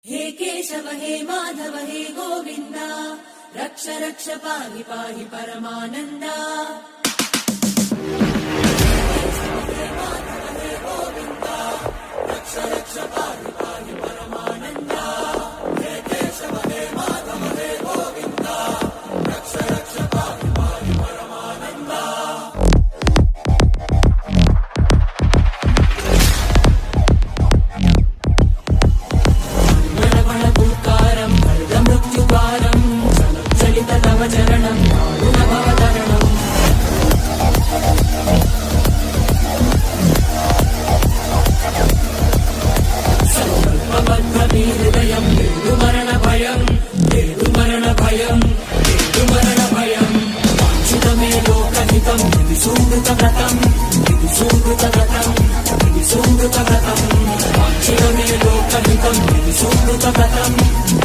हे केशव हे माधव हे गोविन्द रक्ष रक्ष पाहि पाहि परमानन्दा। Lokahitam,